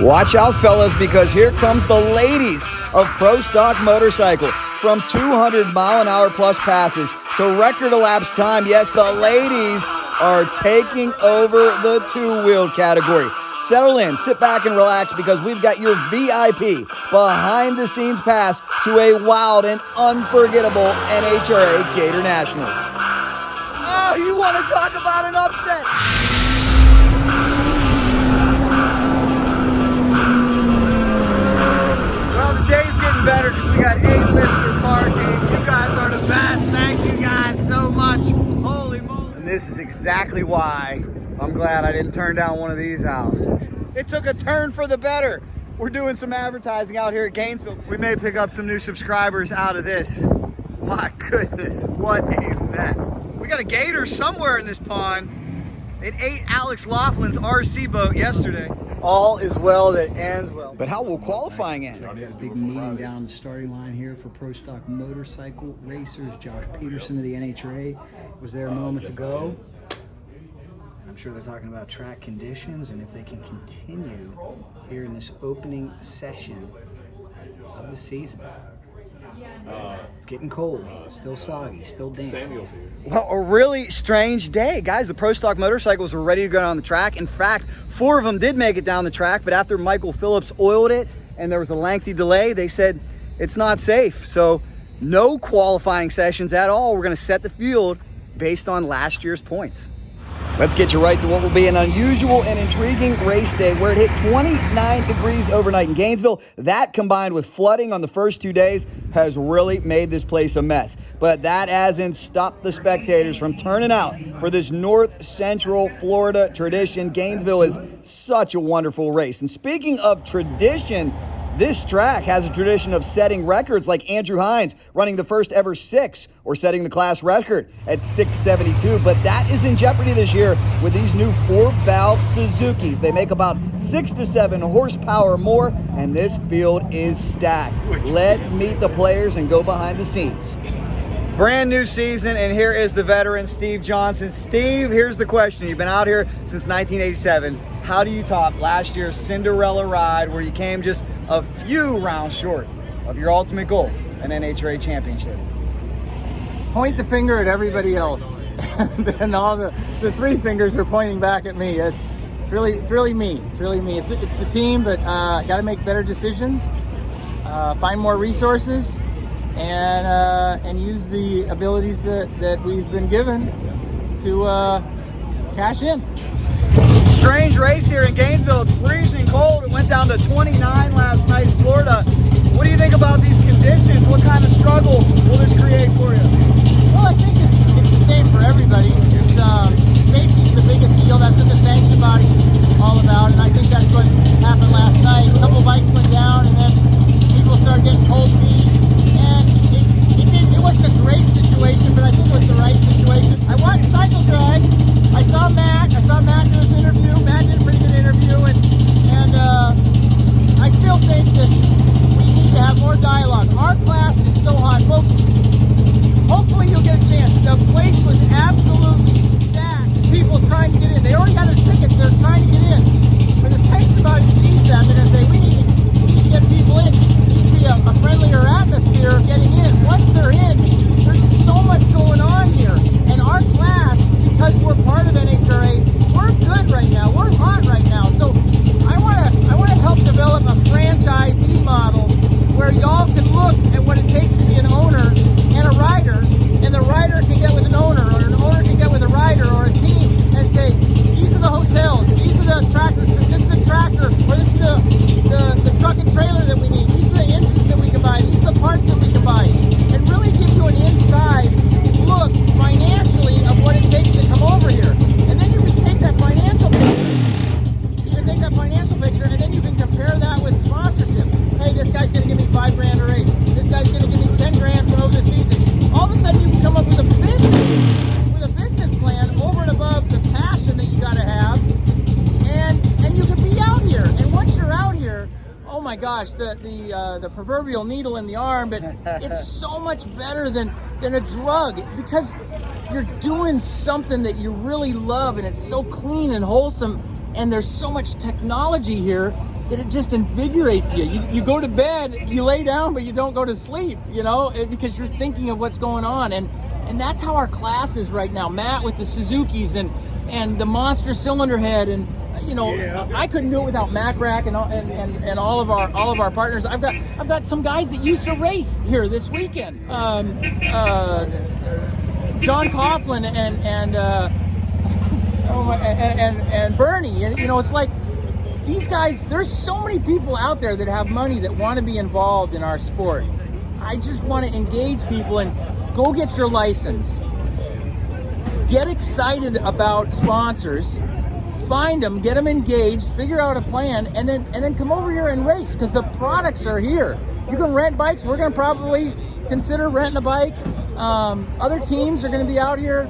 Watch out, fellas, because here comes the ladies of Pro Stock Motorcycle. From 200-mile-an-hour plus passes to record elapsed time, yes, the ladies are taking over the two-wheeled category. Settle in, sit back and relax, because we've got your VIP behind-the-scenes pass to a wild and unforgettable NHRA Gatornationals. Oh, you want to talk about an upset? Well, the day's getting better because we got 8 listener parking. You guys are the best. Thank you guys so much. Holy moly. And this is exactly why I'm glad I didn't turn down one of these owls. It took a turn for the better. We're doing some advertising out here at Gainesville. We may pick up some new subscribers out of this. My goodness, what a mess. We got a gator somewhere in this pond. It ate Alex Laughlin's RC boat yesterday. All is well that ends well. But how will qualifying end? So we got a big meeting down the starting line here for Pro Stock Motorcycle Racers. Josh Peterson of the NHRA was there moments ago. I'm sure they're talking about track conditions and if they can continue here in this opening session of the season. It's getting cold, still soggy, still damp. Samuel's here. Well, a really strange day. Guys, the Pro Stock motorcycles were ready to go down the track. In fact, 4 of them did make it down the track, but after Michael Phillips oiled it and there was a lengthy delay, they said it's not safe. So no qualifying sessions at all. We're going to set the field based on last year's points. Let's get you right to what will be an unusual and intriguing race day where it hit 29 degrees overnight in Gainesville. That, combined with flooding on the first 2 days, has really made this place a mess. But that hasn't stopped the spectators from turning out for this North Central Florida tradition. Gainesville is such a wonderful race. And speaking of tradition, this track has a tradition of setting records, like Andrew Hines running the first ever 6 or setting the class record at 672. But that is in jeopardy this year with these new 4-valve Suzukis. They make about 6 to 7 horsepower more, and this field is stacked. Let's meet the players and go behind the scenes. Brand new season, and here is the veteran, Steve Johnson. Steve, here's the question. You've been out here since 1987. How do you top last year's Cinderella ride where you came just a few rounds short of your ultimate goal, an NHRA championship? Point the finger at everybody else. And all the 3 fingers are pointing back at me. It's really me. It's really me. It's the team, but got to make better decisions, find more resources, and use the abilities that we've been given to cash in. Strange race here in Gainesville. It's freezing cold. It went down to 29 last night in Florida. What do you think about these conditions? What kind of struggle will this create for you? Well, I think it's the same for everybody. It's safety is the biggest deal. That's what the sanction body's all about, and I think that's what happened last night. A couple bikes went down, and then people started getting cold feet, and it wasn't a great situation, but I think it was the right situation. I watched Cycle Drag. I saw Matt do his interview. Matt did a pretty good interview, and I still think that we need to have more dialogue. Our class is so hot, folks. Hopefully you'll get a chance. The place was absolutely stacked. People trying to get in. They already got their tickets. They're trying to get in. When the sanction body sees that, they're going to say, we need to get people in. There needs to be a friendlier atmosphere getting in. Once they're in, there's so much going on here. And our class, because we're part of NHRA, we're good right now. We're hot right now. So I want to help develop a franchisee model where y'all can look at what it takes to be an owner and a rider, and the rider can get with an owner, or an owner can get with a rider or a team and say, these are the hotels, these are the tractor, this is the tractor, or this is the truck and trailer that we need, these are the engines that we can buy, these are the parts that we can buy, and really give you an inside look financially of what it takes to come over here. And then you can take that financial picture, and then you can compare that with sponsorship. Hey, this guy's going to give me $5,000 a race. This guy's going to give me $10,000 for over the season. All of a sudden, you can come up with a business plan over and above the passion that you got to have, and you can be out here. And once you're out here, oh my gosh, the proverbial needle in the arm, but it's so much better than a drug, because you're doing something that you really love, and it's so clean and wholesome, and there's so much technology here that it just invigorates you. You go to bed, you lay down, but you don't go to sleep, you know, because you're thinking of what's going on. And that's how our class is right now. Matt with the Suzukis and the monster cylinder head, and you know, I couldn't do it without Mac Rack and all of our partners. I've got some guys that used to race here this weekend. John Coughlin and Bernie, and you know, it's like these guys. There's so many people out there that have money that want to be involved in our sport. I just want to engage people and go get your license. Get excited about sponsors. Find them, get them engaged, figure out a plan, and then come over here and race, because the products are here. You can rent bikes. We're going to probably consider renting a bike. Other teams are going to be out here.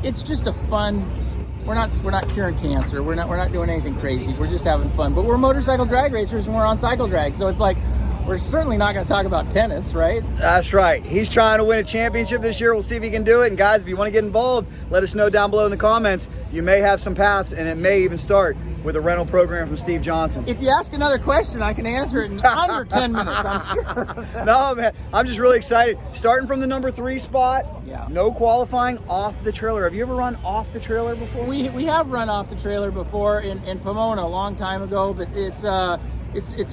It's just a fun. We're not curing cancer. We're not doing anything crazy. We're just having fun. But we're motorcycle drag racers, and we're on cycle drag. So it's like, we're certainly not going to talk about tennis, right? That's right. He's trying to win a championship this year. We'll see if he can do it. And guys, if you want to get involved, let us know down below in the comments. You may have some paths, and it may even start with a rental program from Steve Johnson. If you ask another question, I can answer it in under 10 minutes, I'm sure. No, man, I'm just really excited. Starting from the number 3 spot, no qualifying, off the trailer. Have you ever run off the trailer before? We have run off the trailer before in Pomona a long time ago, but it's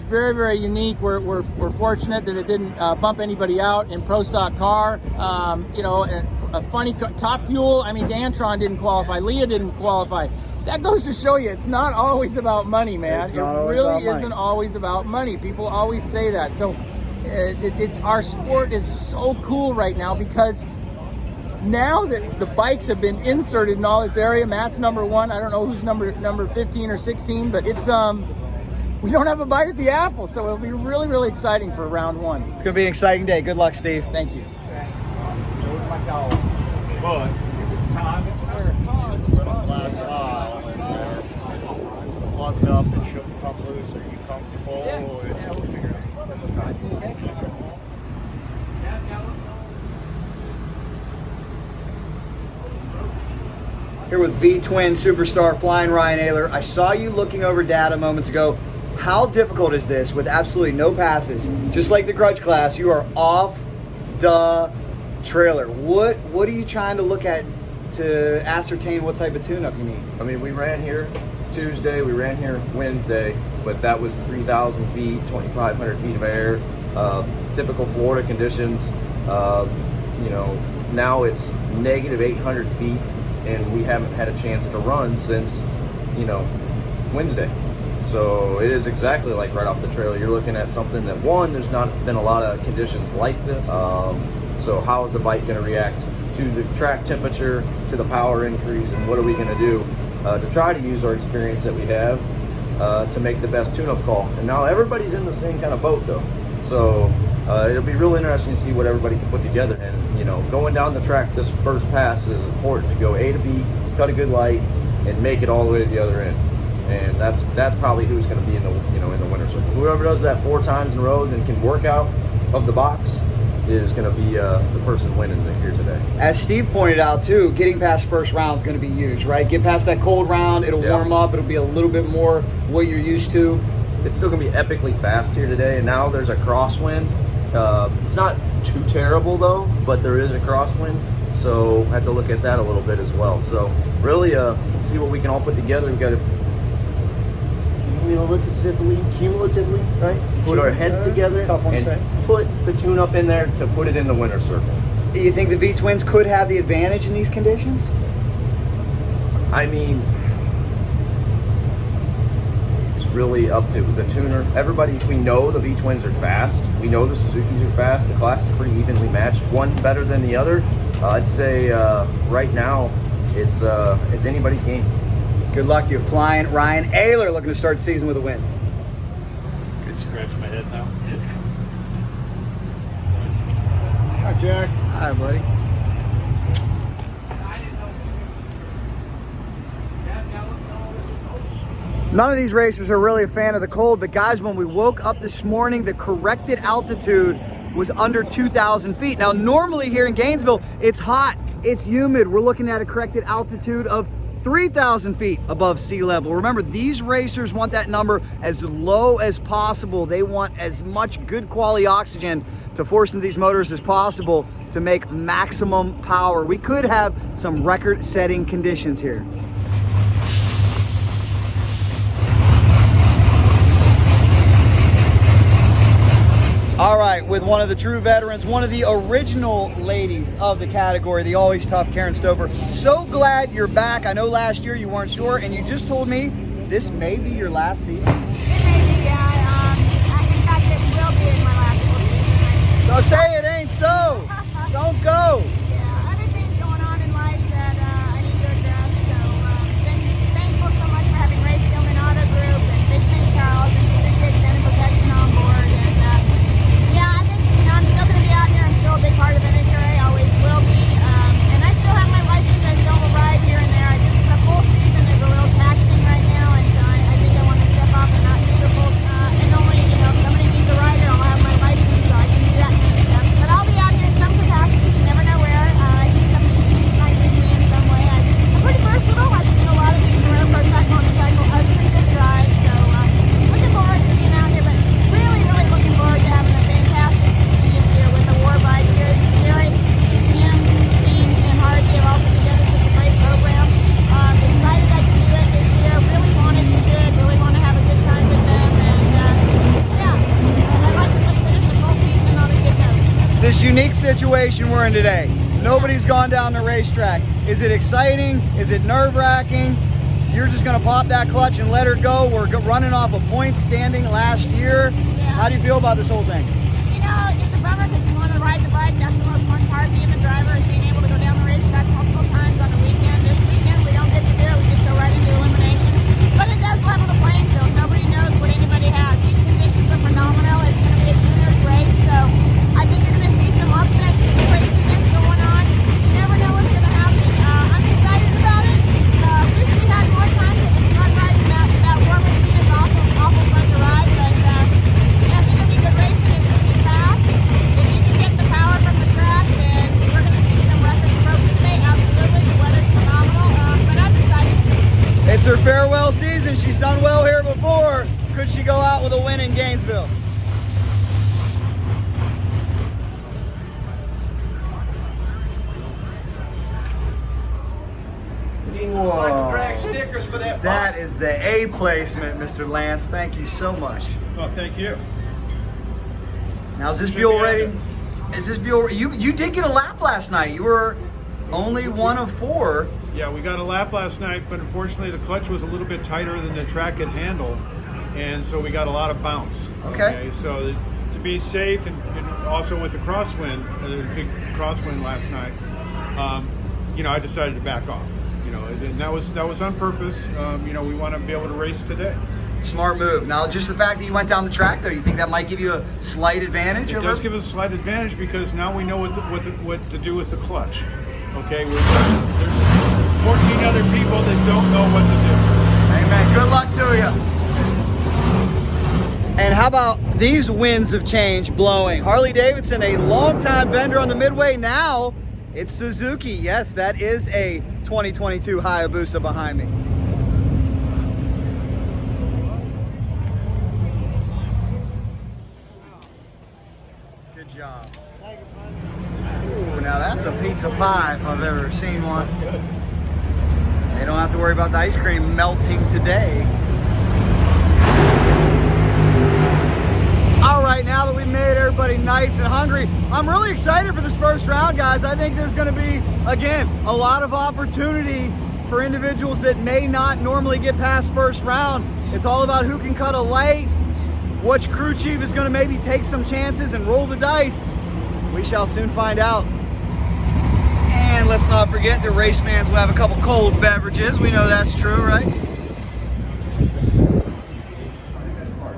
very, very unique. We're fortunate that it didn't bump anybody out in Pro Stock car. You know, and a funny Top Fuel. I mean, Dantron didn't qualify. Leah didn't qualify. That goes to show you it's not always about money, man. It really isn't always about money. People always say that. So our sport is so cool right now, because now that the bikes have been inserted in all this area, Matt's number 1. I don't know who's number 15 or 16, but it's we don't have a bite at the apple, so it'll be really, really exciting for round 1. It's going to be an exciting day. Good luck, Steve. Thank you. But if it's time, it's there. Last mile, plugged up, it shouldn't come loose. Are you comfortable? Yeah, we'll figure it out. Here with V-Twin superstar flying Ryan Ayler. I saw you looking over data moments ago. How difficult is this with absolutely no passes? Just like the grudge class, you are off the trailer. What are you trying to look at to ascertain what type of tune-up you need? I mean, we ran here Tuesday, we ran here Wednesday, but that was 3,000 feet, 2,500 feet of air, typical Florida conditions. You know, now it's negative 800 feet, and we haven't had a chance to run since, you know, Wednesday. So it is exactly like right off the trailer. You're looking at something that, one, there's not been a lot of conditions like this. So how is the bike going to react to the track temperature, to the power increase, and what are we going to do to try to use our experience that we have to make the best tune-up call? And now everybody's in the same kind of boat, though. So it'll be real interesting to see what everybody can put together. And, you know, going down the track this first pass is important to go A to B, cut a good light, and make it all the way to the other end. And that's probably who's going to be in the winner circle. Whoever does that 4 times in a row and can work out of the box is going to be the person winning here today. As Steve pointed out too, getting past first round is going to be huge, right? Get past that cold round, it'll warm up, it'll be a little bit more what you're used to. It's still going to be epically fast here today, and now there's a crosswind. It's not too terrible though, but there is a crosswind, so I have to look at that a little bit as well. So really see what we can all put together. We've got to cumulatively, right? Put our heads together and put the tune-up in there to put it in the winner's circle. Do you think the V-Twins could have the advantage in these conditions? I mean, it's really up to the tuner. Everybody, we know the V-Twins are fast. We know the Suzukis are fast. The class is pretty evenly matched. One better than the other. I'd say right now it's anybody's game. Good luck to you. Flying Ryan Ayler looking to start the season with a win. Could scratch my head now. Hi, Jack. Hi, buddy. None of these racers are really a fan of the cold, but guys, when we woke up this morning, the corrected altitude was under 2,000 feet. Now, normally here in Gainesville, it's hot, it's humid. We're looking at a corrected altitude of 3,000 feet above sea level. Remember, these racers want that number as low as possible. They want as much good quality oxygen to force into these motors as possible to make maximum power. We could have some record-setting conditions here. All right, with one of the true veterans, one of the original ladies of the category, the always tough Karen Stoffer. So glad you're back. I know last year you weren't sure, and you just told me this may be your last season. It may be, yeah. In fact, it will be in my last full season. So say it ain't so. Don't go. Yeah, other things going on in life that I need to address. So been thankful so much for having Race Gilman Auto Group and Big St. Charles and Suzuki Extended Protection on board. And yeah, I think I'm still going to be out here. I'm still a big part of NHRA, always will be. And I still have my license. I still will ride here and there. The full season is a little taxing right now, and so I think I want to step up and not do the full. And only, if somebody needs a rider, I'll have my license so I can do that kind of stuff. But I'll be out here in some capacity. You never know where. I think some of these teams might need me in some way. I'm pretty versatile. I've seen a lot of things around Pro Stock motorcycle other than just drive. So looking forward to being out here, but really, really looking forward to having a fantastic team here with the War Bike here. Jerry, Tim, Dean, and Harvey have all put together such a great program. Excited I can do it this year. Really want to do good. Really want to have a good time with them. And yeah, I'd like to finish the full season on a good note. This unique situation we're in today. Nobody's gone down the racetrack. Is it exciting? Is it nerve-wracking? You're just going to pop that clutch and let her go. We're running off a point standing last year. How do you feel about this whole thing? It's a bummer because you want to ride the bike. That's the most fun part, being the driver, is being able to go down the racetrack multiple times on the weekend. This weekend we don't get to do it. We just go right into eliminations. But it does level the playing field. Nobody knows what anybody has. These conditions are phenomenal. It's going to be a juniors race, so I think you're going to see some upsets, some craziness going on. You never know what's going to happen. I'm excited about it. Wish we had more time to run riding that war machine. Is awful fun to ride, but yeah, I think it'll be good racing. It's going to be fast. If you can get the power from the track, then we're going to see some records broken today. Absolutely, the weather's phenomenal, but I'm excited. It's her farewell season. She's done well here before. Could she go out with a win in Gainesville? Whoa. That is the A placement, Mr. Lance. Thank you so much. Oh, thank you. Now, is this Buell ready? Is this Buell? You did get a lap last night. You were only one of 4. Yeah, we got a lap last night, but unfortunately the clutch was a little bit tighter than the track could handle, and so we got a lot of bounce. Okay. So to be safe, and also with the crosswind, there's a big crosswind last night, I decided to back off. And that was on purpose. We want to be able to race today. Smart move. Now, just the fact that you went down the track, though, you think that might give you a slight advantage? It does give us a slight advantage because now we know what to do with the clutch. Okay, there's 14 other people that don't know what to do. Amen. Good luck to you. And how about these winds of change blowing? Harley Davidson, a longtime vendor on the Midway. Now it's Suzuki. Yes, that is a 2022 Hayabusa behind me. Good job. Ooh, now that's a pizza pie if I've ever seen one. They don't have to worry about the ice cream melting today. All right, now that we made everybody nice and hungry, I'm really excited for this first round, guys. I think there's going to be, again, a lot of opportunity for individuals that may not normally get past first round. It's all about who can cut a light, which crew chief is going to maybe take some chances and roll the dice. We shall soon find out. And let's not forget the race fans will have a couple cold beverages. We know that's true, right?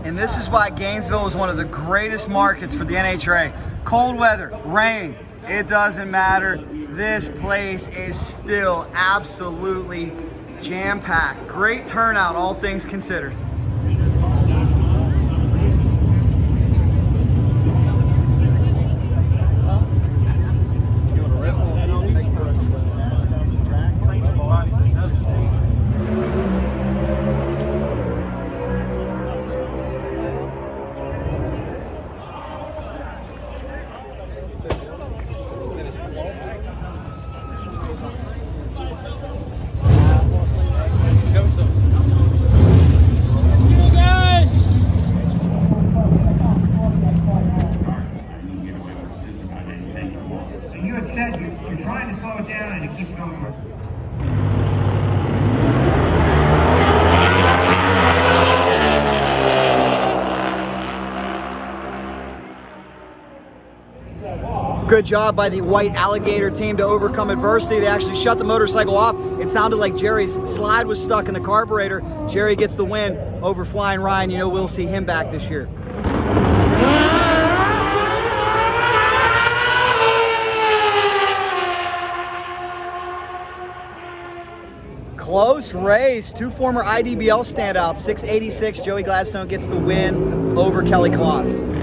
And this is why Gainesville is one of the greatest markets for the NHRA. Cold weather, rain, it doesn't matter. This place is still absolutely jam-packed. Great turnout, all things considered. good job by the White Alligator team to overcome adversity. They actually shut the motorcycle off. It sounded like Jerry's slide was stuck in the carburetor. Jerry gets the win over Flying Ryan. You know, we'll see him back this year. Close race. Two former IDBL standouts. 686, Joey Gladstone gets the win over Kelly Kloss.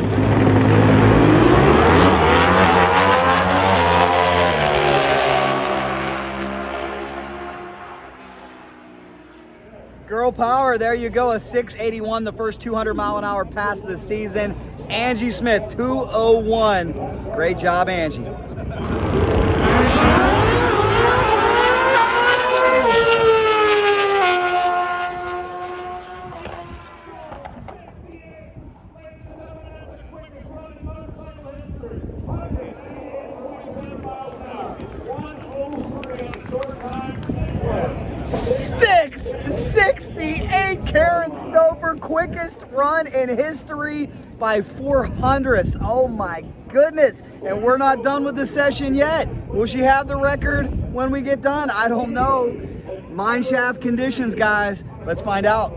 Girl power, there you go. A 681, the first 200-mile-an-hour pass of the season. Angie Smith, 201. Great job, Angie. Karen Stoffer, quickest run in history by 400ths. Oh my goodness. And we're not done with the session yet. Will she have the record when we get done? I don't know. Mineshaft conditions, guys. Let's find out.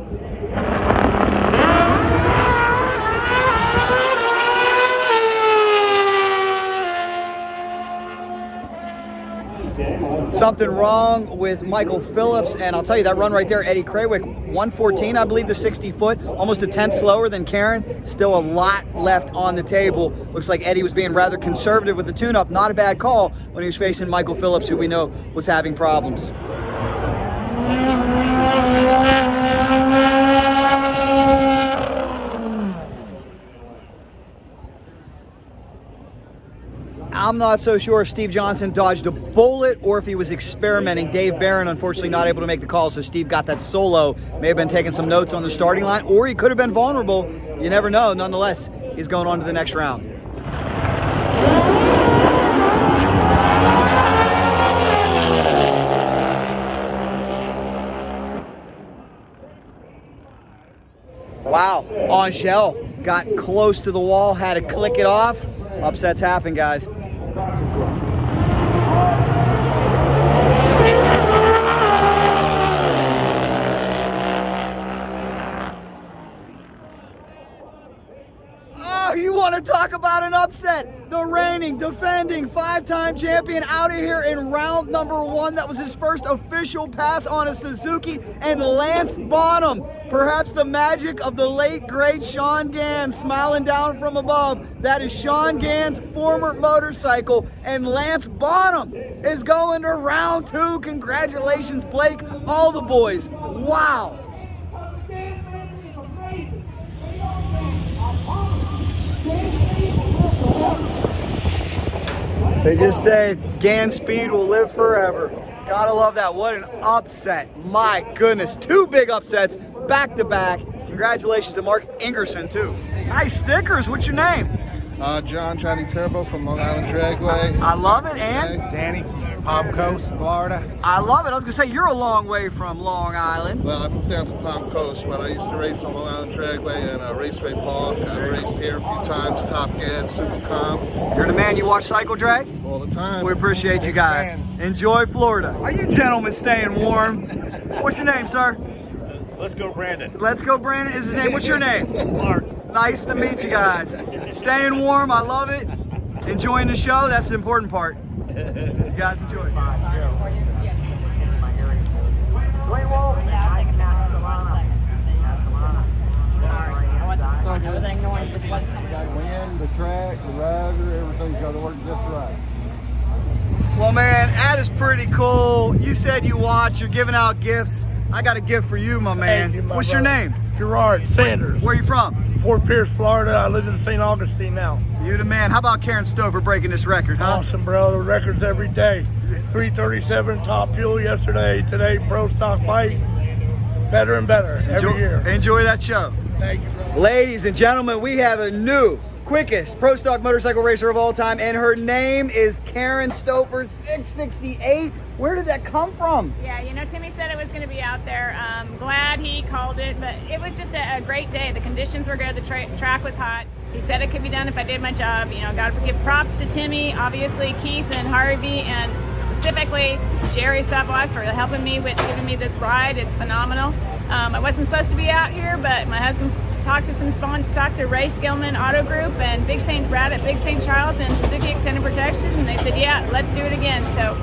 Something wrong with Michael Phillips, and I'll tell you that run right there, Eddie Krawick, 114, I believe, the 60-foot, almost a tenth slower than Karen. Still a lot left on the table. Looks like Eddie was being rather conservative with the tune-up. Not a bad call when he was facing Michael Phillips, who we know was having problems. I'm not so sure if Steve Johnson dodged a bullet or if he was experimenting. Dave Barron, unfortunately, not able to make the call, so Steve got that solo. May have been taking some notes on the starting line, or he could have been vulnerable. You never know. Nonetheless, he's going on to the next round. Wow, Angel got close to the wall, had to click it off. Upsets happen, guys. You want to talk about an upset? The reigning, defending, 5-time champion out of here in round number 1. That was his first official pass on a Suzuki, and Lance Bonham, perhaps the magic of the late, great Sean Gans, smiling down from above. That is Sean Gans' former motorcycle, and Lance Bonham is going to round 2. Congratulations, Blake, all the boys. Wow. They just said Gan Speed will live forever. Gotta love that. What an upset. My goodness. 2 big upsets back to back. Congratulations to Mark Ingerson, too. Nice stickers. What's your name? John Johnny Turbo from Long Island Dragway. I love it. And? Danny from Palm Coast, Florida. I love it. I was going to say, you're a long way from Long Island. Well, I moved down to Palm Coast, but I used to race on Long Island Dragway and Raceway Park. I've raced here a few times, Top Gas, Super Comp. You're the man. You watch Cycle Drag? All the time. We appreciate you guys. Enjoy Florida. Are you gentlemen staying warm? What's your name, sir? Let's go, Brandon. Let's go, Brandon is his name. What's your name? Mark. Nice to meet you guys. Staying warm, I love it. Enjoying the show, that's the important part. You guys enjoy. Everything going just like you got to win, the track, the rider, everything's got to work just right. Well, man, that is pretty cool. You said you watch, you're giving out gifts. I got a gift for you, my man. You, my What's brother. your name? Gerard Sanders. Where are you from? Fort Pierce, Florida. I live in St. Augustine now. You the man. How about Karen Stoffer breaking this record, huh? Awesome, bro. The records every day. 337 top fuel yesterday. Today, Pro Stock bike. Better and better every year. Enjoy that show. Thank you, bro. Ladies and gentlemen, we have a new quickest Pro Stock motorcycle racer of all time, and her name is Karen Stoffer, 668. Where did that come from? Yeah, you know, Timmy said it was going to be out there. Glad he called it, but it was just a great day. The conditions were good. The track was hot. He said it could be done if I did my job. You know, got to give props to Timmy, obviously Keith and Harvey, and specifically Jerry Savoy for helping me with giving me this ride. It's phenomenal. I wasn't supposed to be out here, but my husband talked to some sponsors, talked to Ray Skillman Auto Group and Big St. Brad at Big St. Charles and Suzuki Extended Protection, and they said, yeah, let's do it again. So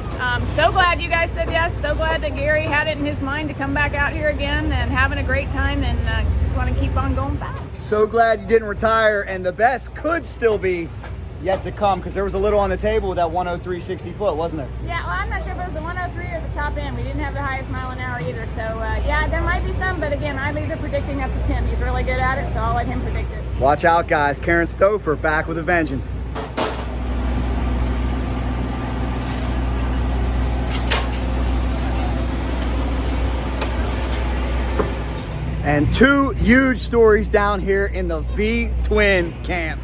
so glad you guys said yes. So glad that Gary had it in his mind to come back out here again and having a great time, and just want to keep on going fast. So glad you didn't retire, and the best could still be yet to come, because there was a little on the table with that 103 60 foot, wasn't there? Yeah, well, I'm not sure if it was the 103 or the top end. We didn't have the highest mile an hour either. So, yeah, there might be some, but again, I leave the predicting up to Tim. He's really good at it, so I'll let him predict it. Watch out, guys. Karen Stoffer back with a vengeance. And two huge stories down here in the V-Twin camp.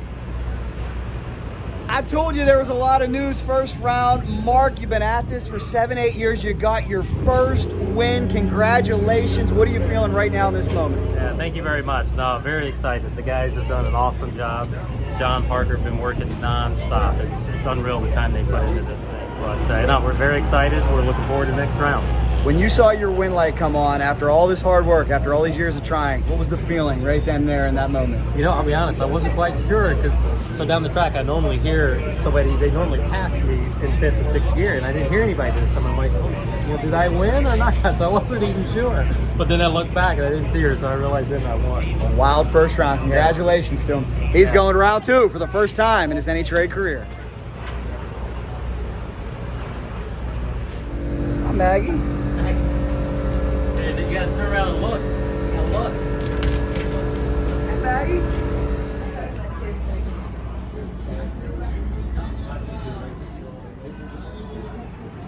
I told you there was a lot of news first round. Mark, you've been at this for 7-8 years. You got your first win. Congratulations. What are you feeling right now in this moment? Yeah, thank you very much. No, very excited. The guys have done an awesome job. John Parker have been working nonstop. It's unreal the time they put into this thing. But no, we're very excited. We're looking forward to the next round. When you saw your win light come on after all this hard work, after all these years of trying, what was the feeling right then there in that moment? You know, I'll be honest, I wasn't quite sure, because so down the track I normally hear somebody, they normally pass me in 5th or 6th gear, and I didn't hear anybody this time. I'm like, oh shit, you know, did I win or not? So I wasn't even sure. But then I looked back and I didn't see her, so I realized then I won. A wild first round. Congratulations to him. He's going to round 2 for the first time in his NHRA career. Hi, Maggie. You gotta turn around and look. Look. Hey, Maggie.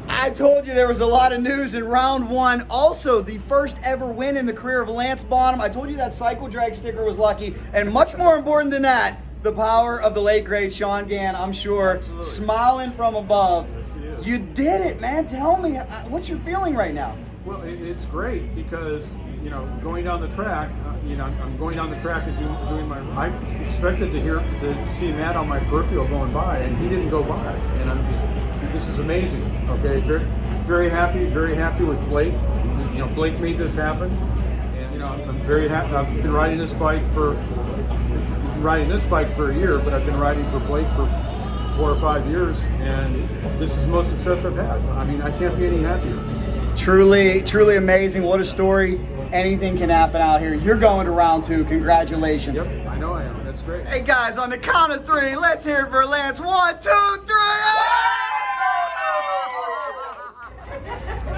I told you there was a lot of news in round 1. Also, the first ever win in the career of Lance Bonham. I told you that cycle drag sticker was lucky. And much more important than that, the power of the late great Sean Gann, I'm sure, absolutely, smiling from above. Yes, you did it, man. Tell me, what's your feeling right now? Well, it's great because, you know, going down the track, you know, I'm going down the track and doing my. I expected to see Matt on my peripheral going by, and he didn't go by, and I'm just. This is amazing. Okay, very happy with Blake. You know, Blake made this happen, and you know, I'm very happy. I've been riding this bike for a year, but I've been riding for Blake for 4 or 5 years, and this is the most success I've had. I mean, I can't be any happier. Truly, truly amazing. What a story. Anything can happen out here. You're going to round 2. Congratulations. Yep, I know I am. That's great. Hey, guys, on the count of 3, let's hear it for Lance. 1, 2, 3.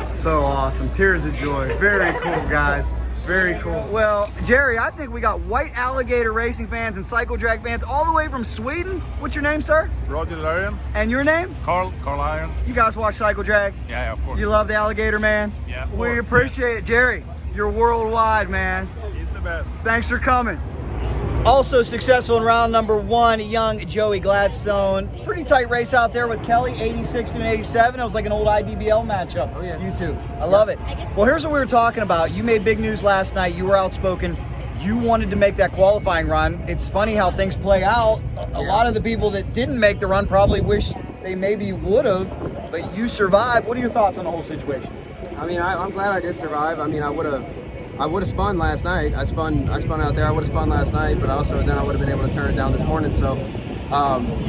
So awesome. Tears of joy. Very cool, guys. Very cool. Well, Jerry, I think we got white alligator racing fans and cycle drag fans all the way from Sweden. What's your name, sir? Roger Larian. And your name? Carl Iron. You guys watch cycle drag? Yeah, of course. You love the alligator, man? Yeah, of We course. appreciate it. Jerry, you're worldwide, man. He's the best. Thanks for coming. Also successful in round number 1, young Joey Gladstone. Pretty tight race out there with Kelly, 86 to an 87. It was like an old IDBL matchup. Oh, yeah. You two. I love it. Well, here's what we were talking about. You made big news last night. You were outspoken. You wanted to make that qualifying run. It's funny how things play out. A lot of the people that didn't make the run probably wish they maybe would have, but you survived. What are your thoughts on the whole situation? I mean, I'm glad I did survive. I mean, I would have spun last night. I spun out there. I would have spun last night, but also then I would have been able to turn it down this morning. So,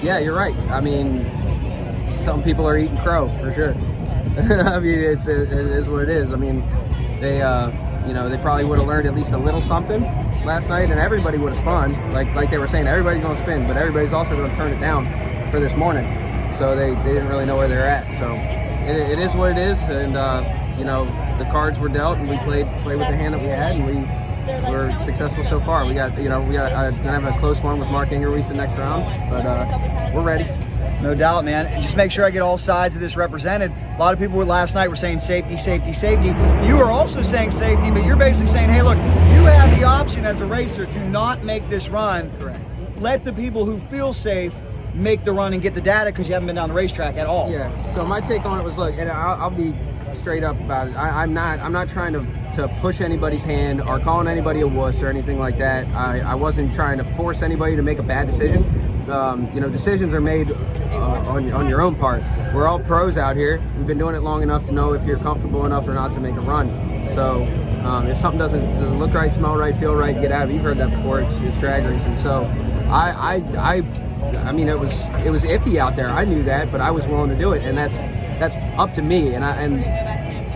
yeah, you're right. I mean, some people are eating crow for sure. I mean, it is what it is. I mean, they probably would have learned at least a little something last night, and everybody would have spun. Like they were saying, everybody's going to spin, but everybody's also going to turn it down for this morning. So they didn't really know where they're at. So it is what it is, and you know, the cards were dealt, and we played with the hand that we had, and we were successful so far. We got gonna have a close one with Mark Ingerwies the next round, but we're ready. No doubt, man. And just make sure I get all sides of this represented. A lot of people last night were saying safety, safety, safety. You are also saying safety, but you're basically saying, hey, look, you have the option as a racer to not make this run. Correct. let the people who feel safe make the run and get the data because you haven't been down the racetrack at all. Yeah. So my take on it was, look, and I'll be straight up about it. I'm not trying to push anybody's hand or calling anybody a wuss or anything like that. I wasn't trying to force anybody to make a bad decision. Decisions are made on your own part. We're all pros out here. We've been doing it long enough to know if you're comfortable enough or not to make a run. So if something doesn't look right, smell right, feel right, get out of it. You've heard that before. It's drag racing. So I mean, it was iffy out there. I knew that, but I was willing to do it, and that's up to me. And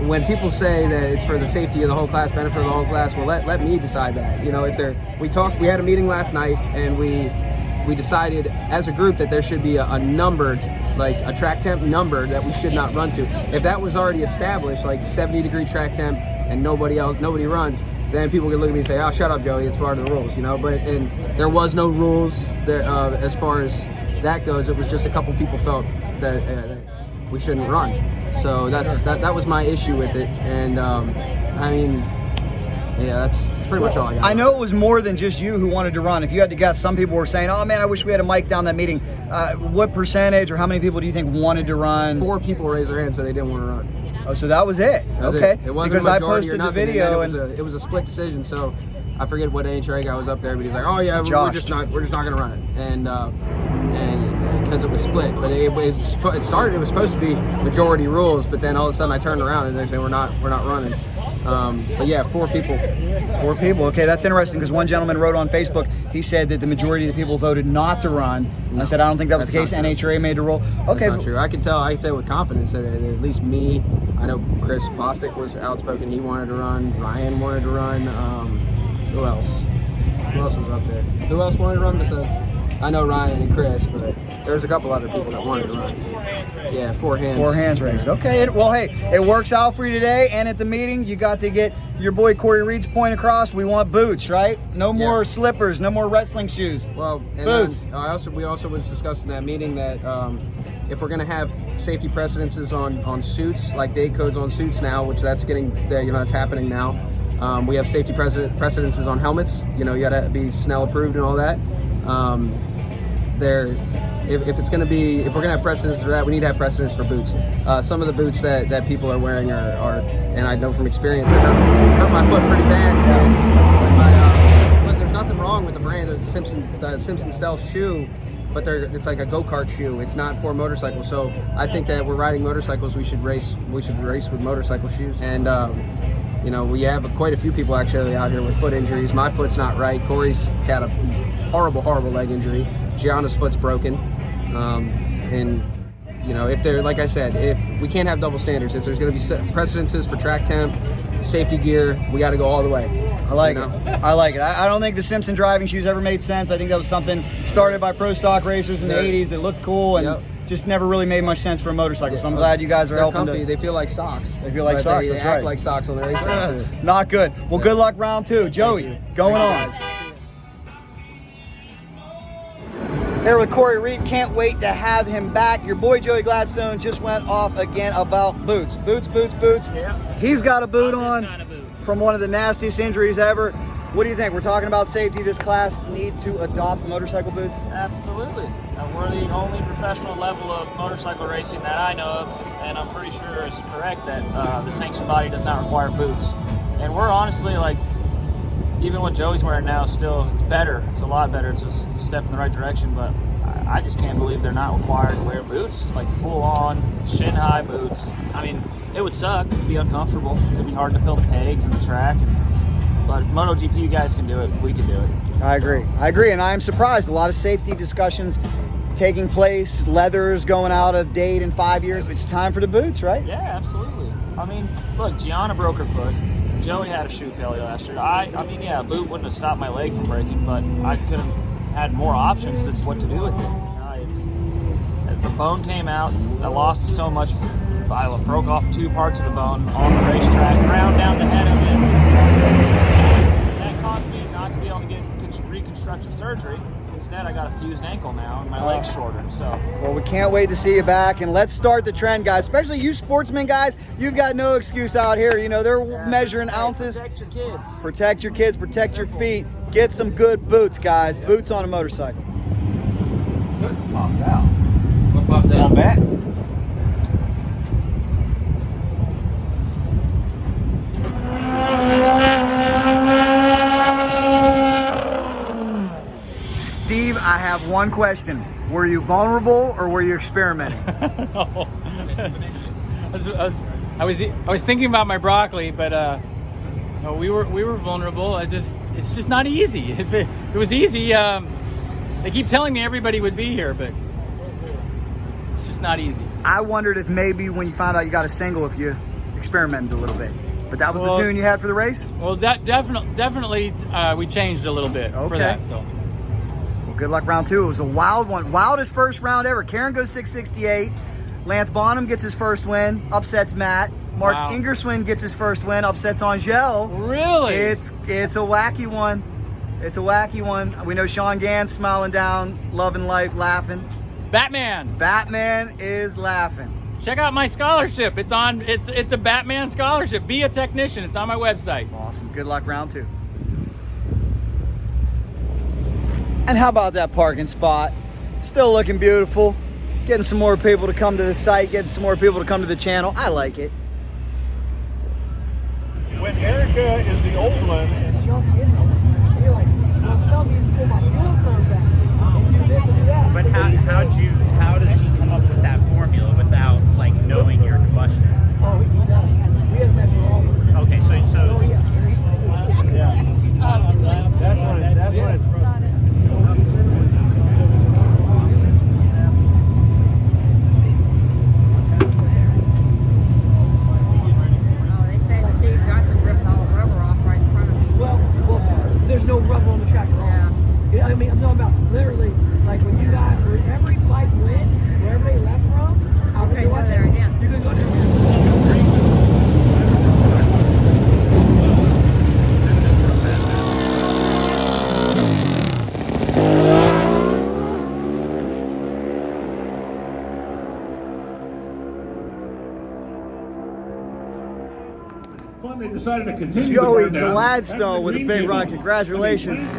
when people say that it's for the safety of the whole class, benefit of the whole class, well, let me decide that. We had a meeting last night, and we decided as a group that there should be a numbered, like a track temp number that we should not run to. If that was already established, like 70-degree track temp, and nobody runs, then people could look at me and say, "Oh, shut up, Joey, it's part of the rules," and there was no rules there, as far as that goes. It was just a couple people felt that we shouldn't run. So that was my issue with it. And that's pretty much all I got. I know it was more than just you who wanted to run. If you had to guess, some people were saying, "Oh man, I wish we had a mic down that meeting." What percentage or how many people do you think wanted to run? 4 people raised their hand, so they didn't want to run. Oh, so that was it. That was okay. It wasn't because I posted the video, and it was a split decision. So I forget what NHRA guy was up there, but he's like, "Oh yeah, we're just not going to run it," and because it was split. But it started. It was supposed to be majority rules, but then all of a sudden I turned around and they said we're not running. But yeah, 4 people. 4 people. Okay, that's interesting because one gentleman wrote on Facebook. He said that the majority of the people voted not to run. No, I said I don't think that was the case. NHRA made a rule. Okay, that's not true. I can tell with confidence that at least me. I know Chris Bostic was outspoken. He wanted to run. Ryan wanted to run. Who else? Who else was up there? Who else wanted to run besides? I know Ryan and Chris, but there's a couple other people that wanted to run. Yeah, 4 hands. 4 hands raised. Okay, well, hey, it works out for you today. And at the meeting, you got to get your boy Corey Reed's point across. We want boots, right? No more slippers, no more wrestling shoes. Well, and boots. We also was discussing that meeting that if we're going to have safety precedences on suits, like day codes on suits now, which that's happening now. We have safety precedences on helmets. You got to be Snell approved and all that. If we're gonna have precedents for that, we need to have precedents for boots. Some of the boots that people are wearing are and I know from experience, it hurt my foot pretty bad. But there's nothing wrong with the brand of the Simpson Stealth shoe, but it's like a go-kart shoe. It's not for motorcycles. So I think that we're riding motorcycles. We should race with motorcycle shoes. And we have quite a few people actually out here with foot injuries. My foot's not right. Corey's had a horrible leg injury. Gianna's foot's broken. If they're, like I said, if we can't have double standards, if there's going to be precedences for track temp, safety gear, we got to go all the way. I like it. I like it. I don't think the Simpson driving shoes ever made sense. I think that was something started by pro stock racers in the 80s that looked cool and just never really made much sense for a motorcycle. So I'm glad you guys are helping. Comfy. They feel like socks. They feel like socks. They act like socks on the racetrack too. Not good. Well, good luck round 2. Joey, going on. Here with Corey Reed. Can't wait to have him back. Your boy Joey Gladstone just went off again about boots. Boots. Yeah. He's got a boot on from one of the nastiest injuries ever. What do you think? We're talking about safety. This class need to adopt motorcycle boots? Absolutely. We're the only professional level of motorcycle racing that I know of, and I'm pretty sure it's correct that the sanctioned body does not require boots. And we're honestly even what Joey's wearing now, still, it's better. It's a lot better. It's a step in the right direction, but I just can't believe they're not required to wear boots, like full-on, shin-high boots. I mean, it would suck. It'd be uncomfortable. It'd be hard to fill the pegs in the track. But if MotoGP guys can do it, we can do it. I agree, and I am surprised. A lot of safety discussions taking place, leathers going out of date in 5 years. It's time for the boots, right? Yeah, absolutely. I mean, look, Gianna broke her foot. Joey had a shoe failure last year. A boot wouldn't have stopped my leg from breaking, but I could have had more options to what to do with it. The bone came out. I lost so much. I broke off 2 parts of the bone on the racetrack, ground down the head of it. That caused me not to be able to get reconstructive surgery. Instead, I got a fused ankle now, and my leg's shorter. So, well, we can't wait to see you back, and let's start the trend, guys. Especially you sportsmen, guys. You've got no excuse out here. They're measuring ounces. Protect your kids. Protect your kids. Protect your feet. Get some good boots, guys. Boots on a motorcycle. about that. I'll bet. Steve, I have one question. Were you vulnerable or were you experimenting? No. I was thinking about my broccoli, but no, we were vulnerable. It's just not easy. If it was easy, they keep telling me everybody would be here, but it's just not easy. I wondered if maybe when you found out you got a single, if you experimented a little bit. But that was the tune you had for the race? Well, definitely we changed a little bit for that. So. Well, good luck round 2. It was a wild one. Wildest first round ever. Karen goes 668. Lance Bonham gets his first win, upsets Matt. Mark Ingerswin gets his first win, upsets Angel. Really? It's a wacky one. It's a wacky one. We know Sean Gann's smiling down, loving life, laughing. Batman is laughing. Check out my scholarship. It's a Batman scholarship. Be a technician. It's on my website. Awesome. Good luck round 2. And how about that parking spot? Still looking beautiful. Getting some more people to come to the site, getting some more people to come to the channel. I like it. When Erica is the old one and Jump in there. You're like, tell me to pull my fuel curve back and do this and do that. But how does he come up with that formula without like knowing your combustion? Oh, he does. We have measured all of it. Okay, so oh yeah. that's when it's there's no rubber on the track at all. Yeah. I mean, I'm talking about literally, like when you got, where every bike went, wherever they left from, Okay, go there again. You can go there. They decided to continue Joey Gladstone with a big run. Congratulations.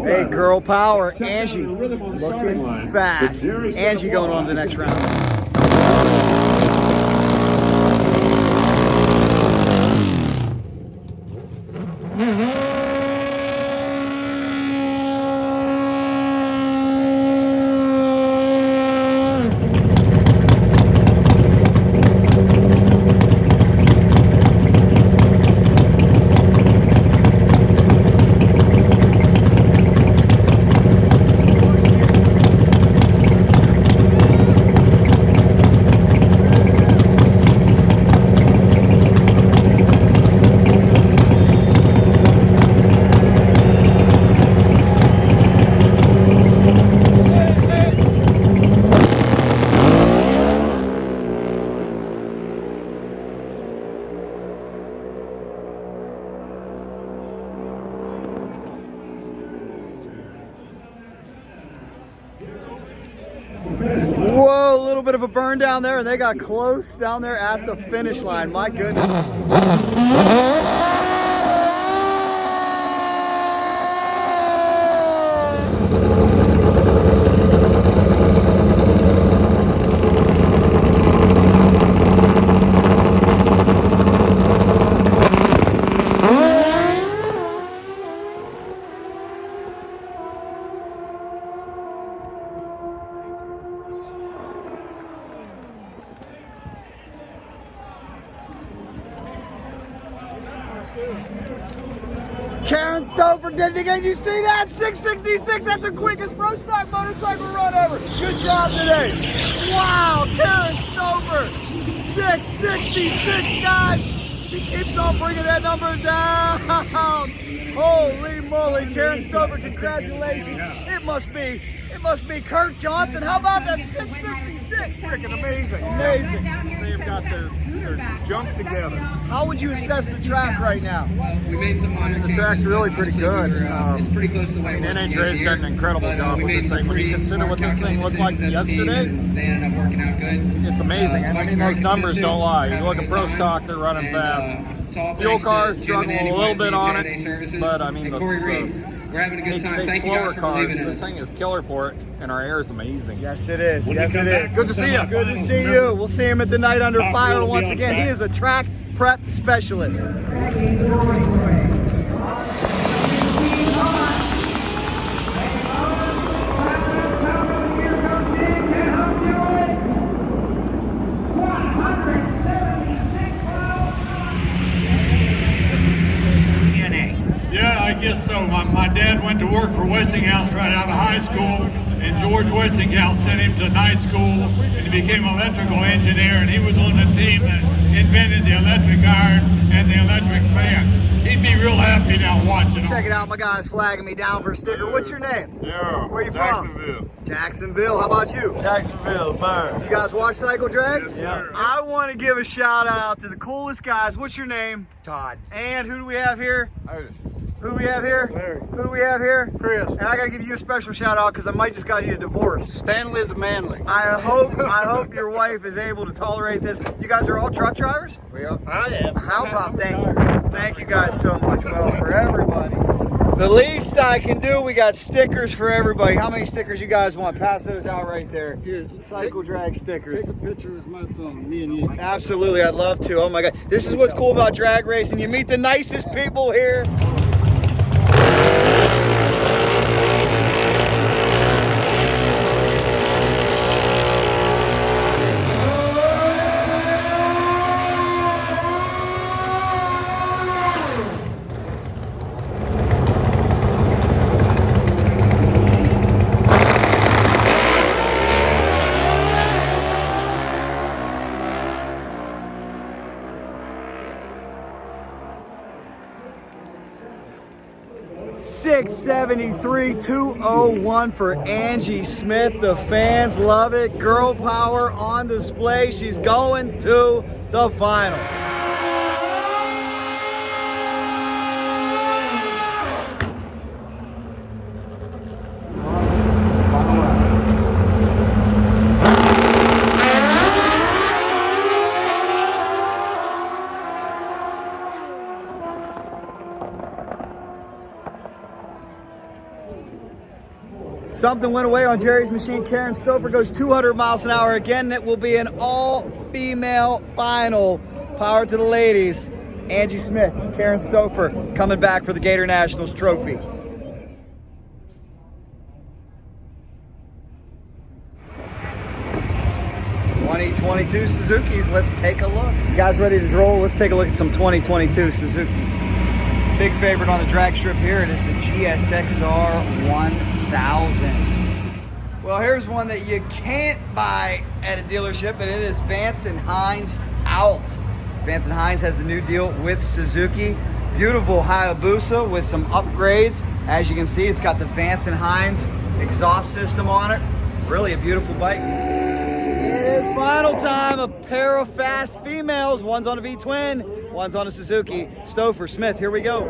Hey, girl power, Angie, looking fast. Angie going on to the next round. Whoa, a little bit of a burn down there, and they got close down there at the finish line. My goodness. Karen Stoffer did it again. You see that? 666. That's the quickest Pro Stock motorcycle run ever. Good job today. Wow, Karen Stoffer. 666, guys. She keeps on bringing that number down. Holy moly, Karen Stoffer, congratulations. It must be Kurt Johnson. How about that 666? 6. Freaking amazing. Amazing. They've got their jump together. How would you assess the track right now? We made some minor The track's really pretty good. It's pretty close to the way it was. NHRA's done an incredible job with this thing. When you consider what this thing looked like yesterday, they ended up working out good. it's amazing. I mean, those numbers don't lie. You look at Pro Stock, they're running fast. Fuel cars struggle a little bit on it, but I mean, we're having a good time. Thank you guys for believing in us. This thing is killer for it, and our air is amazing. Yes, it is. Yes, it is. Good to see you. Good to see you. We'll see him at the Night Under Fire once again. He is a track prep specialist. Yeah, I guess so. My dad went to work for Westinghouse right out of high school, and George Westinghouse sent him to night school, and he became an electrical engineer, and he was on the team that invented the electric iron and the electric fan. He'd be real happy now watching. Check it out, my guy's flagging me down for a sticker. What's your name? Yeah. Where you Jacksonville. from? Jacksonville. How about you? Jacksonville, Burn. You guys watch Cycle Drag? Yes, sir. I want to give a shout out to the coolest guys. What's your name? Todd. And who do we have here? Otis. Who do we have here? Larry. Who do we have here? Chris. And I gotta give you a special shout out because I might just got you a divorce. Stanley the Manly. I hope your wife is able to tolerate this. You guys are all truck drivers? Well, I am. How about thank you guys so much. Well, for everybody. The least I can do, we got stickers for everybody. How many stickers you guys want? Pass those out right there. Here, Cycle Drag stickers. Take a picture with my son, me and you. Absolutely, I'd love to. Oh my God. This is what's cool about drag racing. You meet the nicest people here. $673,201 for Angie Smith. The fans love it. Girl power on display. She's going to the final. Something went away on Jerry's machine. Karen Stoffer goes 200 miles an hour again. It will be an all-female final. Power to the ladies. Angie Smith, Karen Stoffer coming back for the Gatornationals trophy. '22 Suzukis. Let's take a look. You guys ready to roll? Let's take a look at some 2022 Suzukis. Big favorite on the drag strip here. It is the GSXR 1000. Well, here's one that you can't buy at a dealership, and it is Vance and Hines out. Vance and Hines has the new deal with Suzuki. Beautiful Hayabusa with some upgrades. As you can see, it's got the Vance and Hines exhaust system on it. Really a beautiful bike. It is final time. A pair of fast females. One's on a V-twin, one's on a Suzuki. Stoffer, Smith, here we go.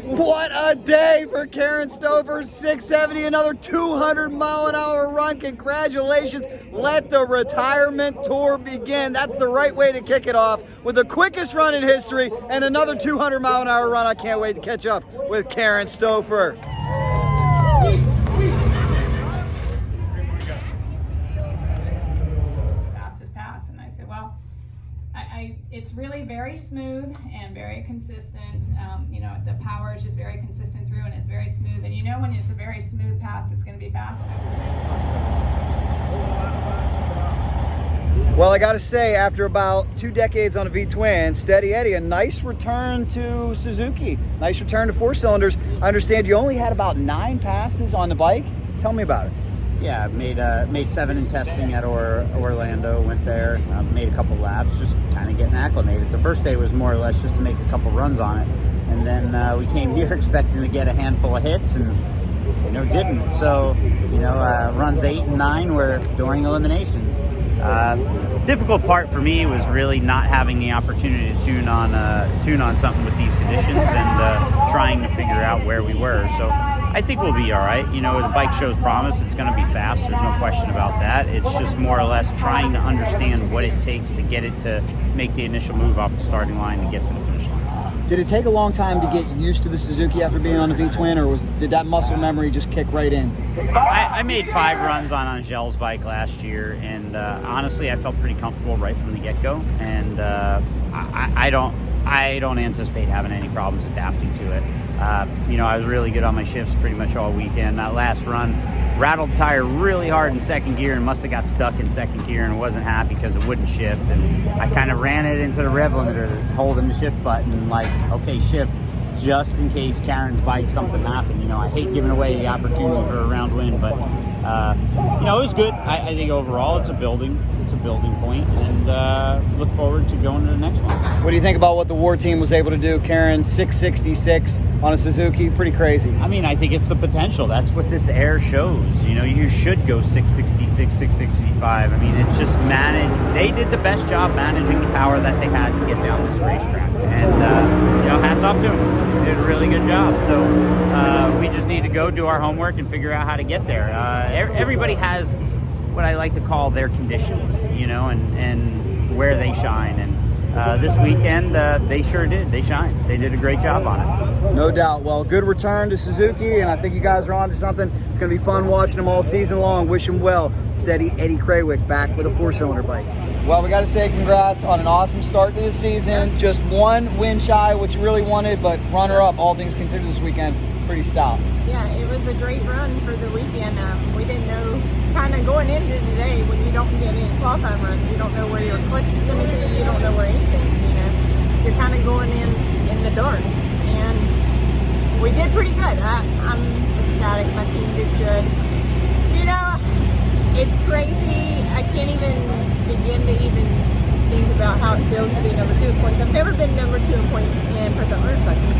What a day for Karen Stoffer. 670, another 200-mile-an-hour run. Congratulations. Let the retirement tour begin. That's the right way to kick it off, with the quickest run in history and another 200-mile-an-hour run. I can't wait to catch up with Karen Stoffer. Fastest pass, and I said, well, it's really very smooth and very consistent. You know, the power is just very consistent through, and it's very smooth. And you know, when it's a very smooth pass, it's going to be fast. Well, I got to say, after about 2 decades on a V-twin, Steady Eddie, a nice return to Suzuki. Nice return to 4 cylinders. I understand you only had about 9 passes on the bike. Tell me about it. Yeah, made 7 in testing at Orlando. Went there, made a couple laps, just kind of getting acclimated. The first day was more or less just to make a couple runs on it, and then we came here expecting to get a handful of hits, and didn't. So runs 8 and 9 were during eliminations. Difficult part for me was really not having the opportunity to tune on something with these conditions and trying to figure out where we were. So I think we'll be all right. The bike shows promise. It's going to be fast. There's no question about that. It's just more or less trying to understand what it takes to get it to make the initial move off the starting line and get to the finish line. Did it take a long time to get used to the Suzuki after being on the V-twin, or did that muscle memory just kick right in? I made 5 runs on Angel's bike last year, and honestly, I felt pretty comfortable right from the get-go. And I don't anticipate having any problems adapting to it. I was really good on my shifts pretty much all weekend. That last run, rattled the tire really hard in second gear and must have got stuck in second gear and wasn't happy because it wouldn't shift. And I kind of ran it into the rev limiter, holding the shift button, like, okay, shift, just in case Karen's bike something happened. I hate giving away the opportunity for a round win, but it was good. I think overall it's a building point, and look forward to going to the next one. What do you think about what the War team was able to do? Karen, 666 on a Suzuki, pretty crazy. I mean, I think it's the potential. That's what this air shows. You should go 666, 665. I mean, it's just they did the best job managing the power that they had to get down this racetrack. And, hats off to them. They did a really good job. So we just need to go do our homework and figure out how to get there. Everybody has what I like to call their conditions, and where they shine. And this weekend, they sure did. They shined. They did a great job on it. No doubt. Well, good return to Suzuki, and I think you guys are on to something. It's going to be fun watching them all season long. Wish them well. Steady Eddie Krawick back with a 4-cylinder bike. Well, we got to say congrats on an awesome start to the season. Just 1 win shy, which you really wanted, but runner-up, all things considered this weekend. Pretty stout. Yeah, it was a great run for the weekend. We didn't know, kind of going into today, when you don't get any qualifying runs, you don't know where your clutch is going to be, you don't know where anything, You're kind of going in the dark. And we did pretty good. I'm ecstatic. My team did good. It's crazy. I can't even begin to even think about how it feels to be number 2 in points. I've never been number 2 in points in Pro Stock Motorcycle.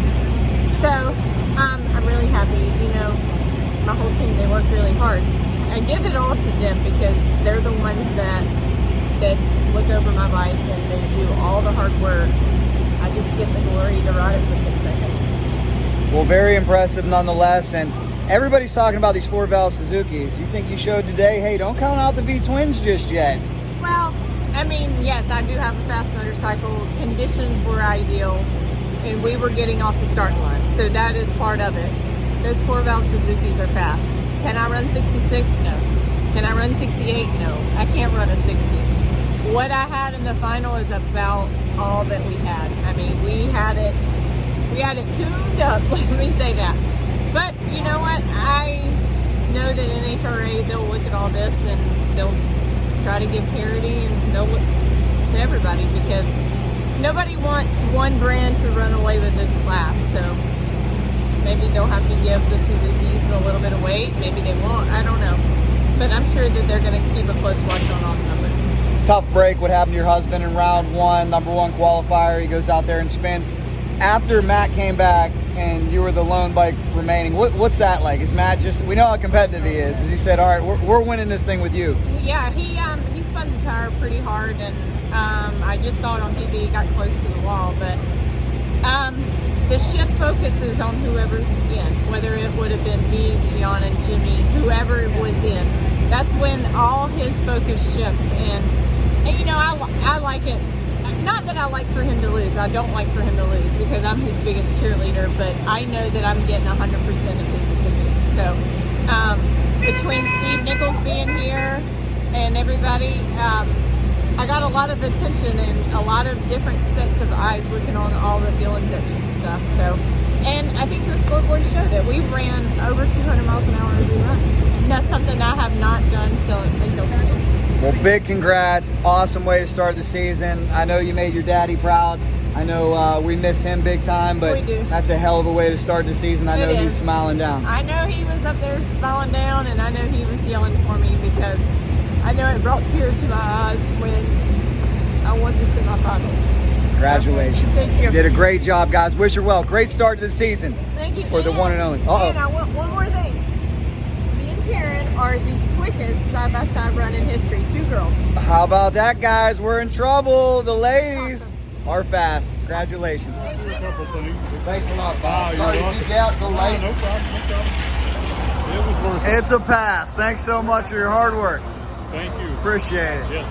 So, I'm really happy. My whole team, they worked really hard. I give it all to them because they're the ones that look over my bike and they do all the hard work. I just get the glory to ride it for 6 seconds. Well, very impressive nonetheless. And everybody's talking about these 4-valve Suzukis. You think you showed today, hey, don't count out the V-twins just yet. Well, I mean, yes, I do have a fast motorcycle. Conditions were ideal, and we were getting off the starting line. So that is part of it. Those 4-valve Suzukis are fast. Can I run 66? No. Can I run 68? No. I can't run a 60. What I had in the final is about all that we had. I mean, we had it tuned up, let me say that. But you know what? I know that NHRA, they'll look at all this and they'll try to give parity, and they'll look to everybody, because nobody wants one brand to run away with this class. So maybe they'll have to give the Suzukis a little bit of weight. Maybe they won't. I don't know. But I'm sure that they're going to keep a close watch on all the numbers. Tough break. What happened to your husband in round 1, number 1 qualifier? He goes out there and spins. After Matt came back and you were the lone bike remaining, what's that like? Is Matt just, we know how competitive he is. As he said, all right, we're winning this thing with you. Yeah, he spun the tire pretty hard, and I just saw it on TV. He got close to the wall, but the shift focuses on whoever's in, whether it would have been me, Gianna, and Jimmy, whoever was in. That's when all his focus shifts, and I like it. Not that I like for him to lose. I don't like for him to lose because I'm his biggest cheerleader, but I know that I'm getting 100% of his attention. So between Steve Nichols being here and everybody, I got a lot of attention and a lot of different sets of eyes looking on all the fuel injection stuff. So, and I think the scoreboard showed that we ran over 200 miles an hour every run. And that's something I have not done until today. Well, big congrats. Awesome way to start the season. I know you made your daddy proud. I know we miss him big time, but We do. that's a hell of a way to start the season. I know It he's is. smiling down. I know he was up there smiling down, and I know he was yelling for me because I know it brought tears to my eyes when I won this in my finals. Congratulations. Thank you. You did a great job, guys. Wish her well. Great start to the season. Thank you. For the one and only. And I want one more thing. Me and Karen are the quickest side-by-side run in history. 2 girls. How about that, guys? We're in trouble. The ladies are fast. Congratulations. Thanks a lot, Bob. you're Sorry to welcome. keep you out so late. No problem. It was worth it. It's a pass. Thanks so much for your hard work. Thank you. Appreciate it. Yes.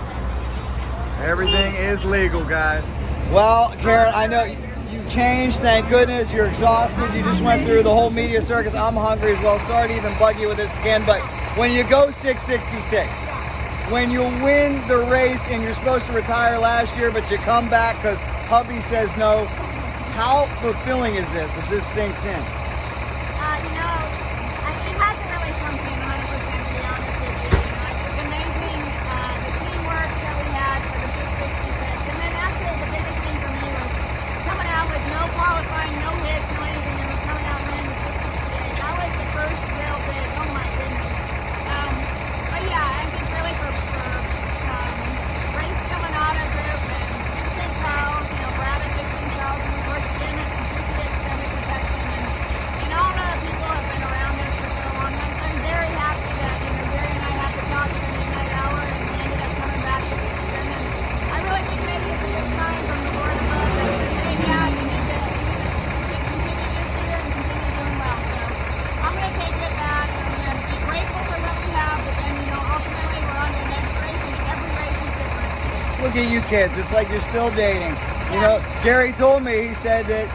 Everything is legal, guys. Well, Karen, I know you changed. Thank goodness. You're exhausted. You just went through the whole media circus. I'm hungry as well. Sorry to even bug you with this again, but when you go 666, when you win the race and you're supposed to retire last year, but you come back because hubby says no, how fulfilling is this as this sinks in? You know, it hasn't really sunk in 100%, to be honest with you. It's amazing the teamwork that we had for the 666. And then actually the biggest thing for me was coming out with no qualifying, no hits, no anything, and we're coming out winning the 668. That was the first real big, oh my goodness. But yeah, I think really for Race Gatornationals group and Big St. Charles, you know, Brad at Big St. Charles, and of course Jim at Suzuki Extended Protection, and all the people have been around us for so long. I'm very happy that, you know, Gary and I had to talk at the midnight hour, and we ended up coming back this season. And I really think maybe it's a good sign from the Lord above that they're saying, yeah, you need to continue this year and continue doing well. So I'm going to take it that, and I'm going to be grateful for what we have, but then, you know, ultimately we're on to the next race, and every race is different. Look at you kids. It's like you're still dating. You know, Gary told me, he said that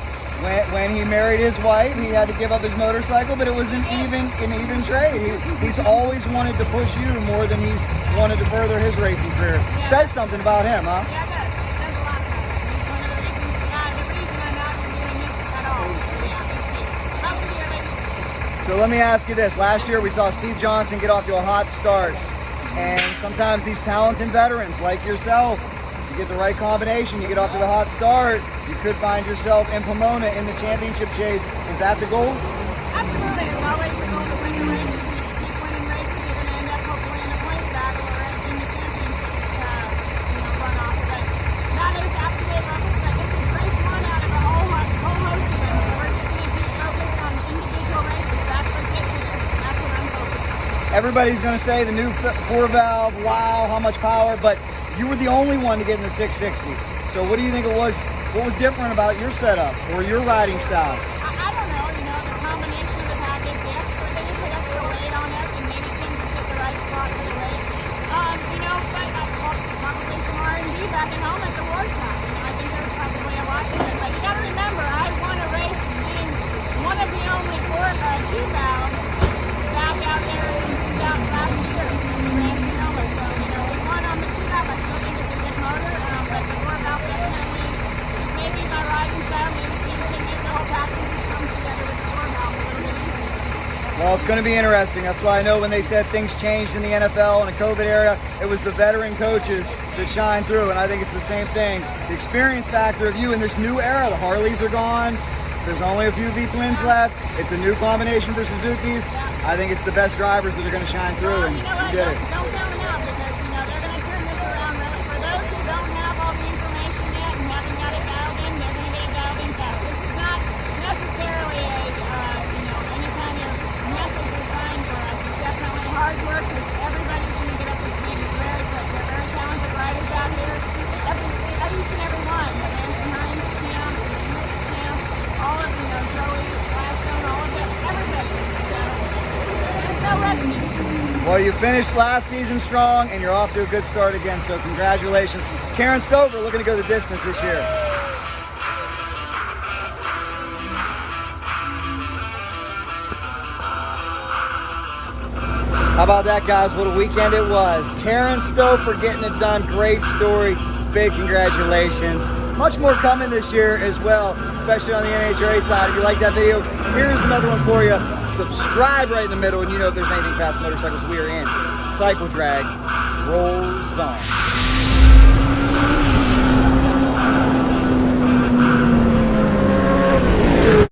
when he married his wife, he had to give up his motorcycle, but it was an even trade. He's always wanted to push you more than he's wanted to further his racing career. Says something about him, huh? Yeah, it does. It says a lot about him. He's one of the reasons, the reason I'm not doing this at all. So yeah, it's huge. Love to hear it. So let me ask you this. Last year we saw Steve Johnson get off to a hot start. And sometimes these talented veterans like yourself, you get the right combination, you get off to the hot start, you could find yourself in Pomona in the championship chase. Is that the goal? Absolutely. It's always the goal to win the races, and if you keep winning races, you're going to end up hopefully in a points battle or in the championship runoff. But that is absolutely focused. But this is race 1 out of a whole host of them, so we're just going to keep focused on individual races. That's what gets you there, so that's what I'm focused on. Everybody's going to say the new 4-valve, wow, how much power, but you were the only one to get in the 660s. So what do you think it was? What was different about your setup or your riding style? I don't know, you know, the combination of the package, they didn't put extra weight on us, and maybe Tim just hit the right spot for the weight. You know, but probably some R&D back at home at the war shop. You know, I think there's probably a lot to it. But you got to remember, I won a race being one of the only 2 valves back out there in 2000 last year when we ran Sonoma. So, you know, we won on the 2 valve. I still think it's a good motor, but the 4 valve definitely, maybe my riding style, maybe maybe the whole package just comes together with the 4 valve a little bit easier. Well, it's going to be interesting. That's why I know when they said things changed in the NFL in a COVID era, it was the veteran coaches that shine through, and I think it's the same thing. The experience factor of you in this new era, the Harleys are gone. There's only a few V-twins left. It's a new combination for Suzuki's. I think it's the best drivers that are going to shine through, and you know you what? did it. Don't count them out because, you know, they're going to turn this around really. For those who don't have all the information yet and haven't got it dialed in, they're going to get it dialed in fast. This is not necessarily a, you know, any kind of message or sign for us. It's definitely hard work because everybody's going to get up to speed very quick. They're very talented riders out here. Each and every one. The Lance Hines camp, the Smith camp, all of, you know, Joey, Gladstone, all of them, everybody. So there's no resting. Well, you finished last season strong, and you're off to a good start again, so congratulations. Karen Stoffer looking to go the distance this year. How about that, guys? What a weekend it was. Karen Stoffer getting it done. Great story. Big congratulations. Much more coming this year as well, especially on the NHRA side. If you like that video, here's another one for you. Subscribe right in the middle, and you know if there's anything fast motorcycles, we are in. Cycle Drag rolls on.